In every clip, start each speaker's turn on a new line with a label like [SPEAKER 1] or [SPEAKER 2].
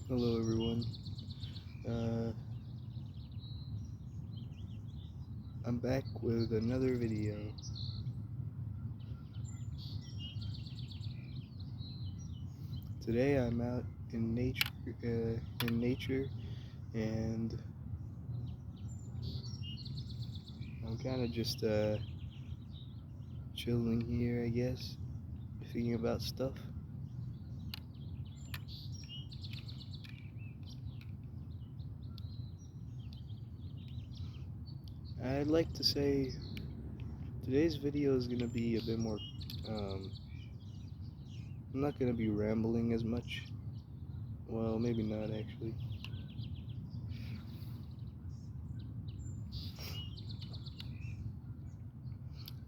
[SPEAKER 1] Hello everyone. Uh, I'm back with another video. Today I'm out in nature, and I'm kind of just chilling here, I guess, thinking about stuff. I'd like to say today's video is gonna be a bit more. Um, I'm not gonna be rambling as much. Well, maybe not actually.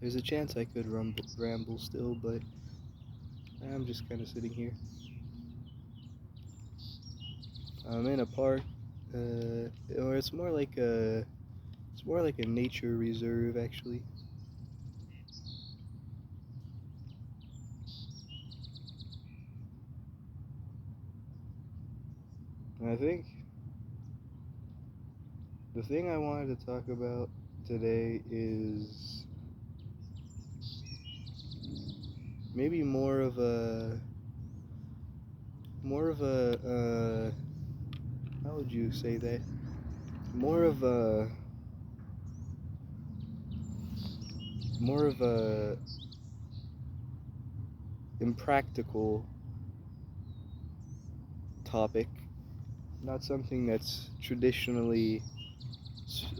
[SPEAKER 1] There's a chance I could ramble still, but I'm just kind of sitting here. I'm in a park, or it's more like a nature reserve actually. And I think the thing I wanted to talk about today is maybe more of a how would you say that? More of a more of a impractical topic, not something that's traditionally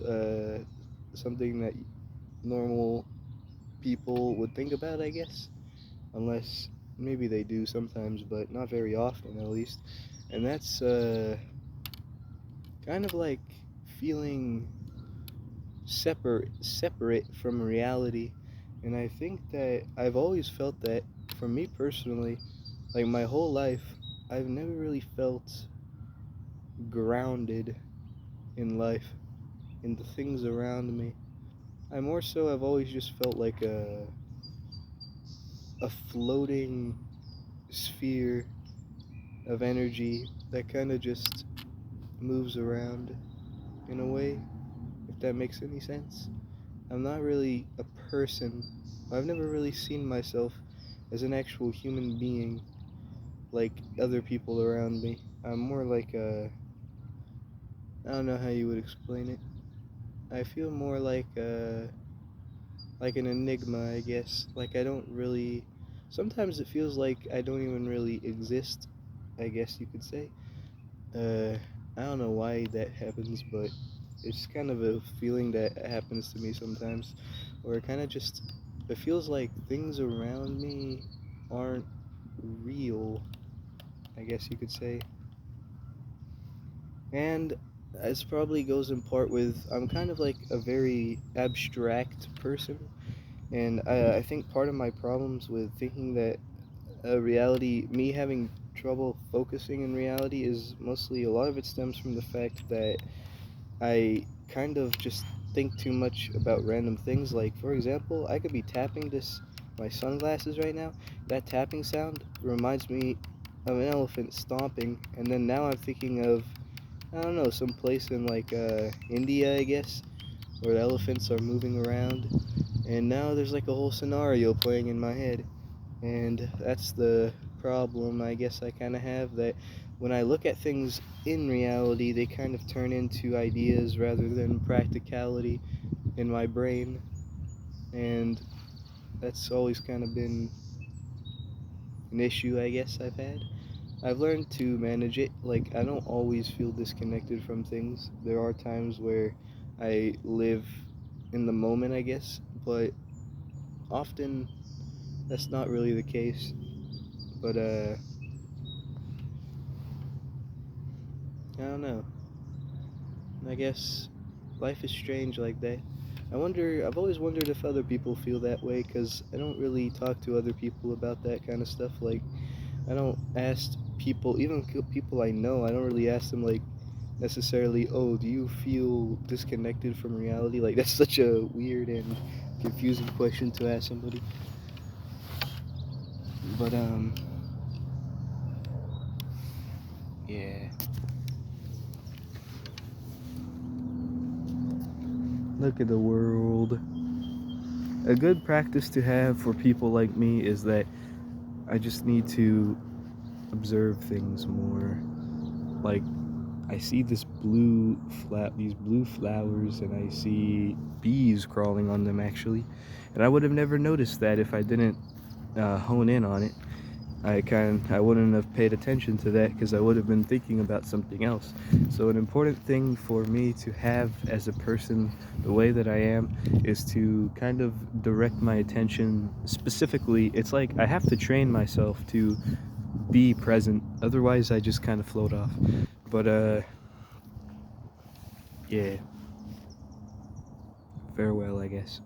[SPEAKER 1] uh, something that normal people would think about, I guess, unless maybe they do sometimes, but not very often at least. And that's kind of like feeling separate from reality. And I think that I've always felt that for me personally, like my whole life, I've never really felt grounded in life, in the things around me. I more so have always just felt like a floating sphere of energy that kind of just moves around in a way, if that makes any sense. I'm not really a person. I've never really seen myself as an actual human being like other people around me. I'm more like I don't know how you would explain it. I feel more like an enigma, I guess. Like I don't really. Sometimes it feels like I don't even really exist, I guess you could say. Uh, I don't know why that happens, but it's kind of a feeling that happens to me sometimes, where it kind of just it feels like things around me aren't real, I guess you could say. And this probably goes in part with I'm kind of like a very abstract person, and I think part of my problems with thinking that reality, me having trouble focusing in reality, is mostly a lot of it stems from the fact that I kind of just think too much about random things. Like, for example, I could be tapping my sunglasses right now. That tapping sound reminds me of an elephant stomping, and then now I'm thinking of, I don't know, some place in like India, I guess, where the elephants are moving around. And now there's like a whole scenario playing in my head. And that's the problem I guess I kind of have, that when I look at things in reality, they kind of turn into ideas rather than practicality in my brain. And that's always kind of been an issue I guess I've had. I've learned to manage it. Like, I don't always feel disconnected from things. There are times where I live in the moment, I guess, but often that's not really the case. But I don't know. I guess life is strange like that. I've always wondered if other people feel that way, because I don't really talk to other people about that kind of stuff. Like, I don't ask people, even people I know, I don't really ask them, like, necessarily, oh, do you feel disconnected from reality? Like, that's such a weird and confusing question to ask somebody. But, Yeah. Look at the world. A good practice to have for people like me is that I just need to observe things more. Like, I see these blue flowers, and I see bees crawling on them actually, and I would have never noticed that if I didn't hone in on it. I wouldn't have paid attention to that because I would have been thinking about something else. So an important thing for me to have as a person, the way that I am, is to kind of direct my attention specifically. It's like I have to train myself to be present, otherwise I just kind of float off. But yeah, farewell, I guess.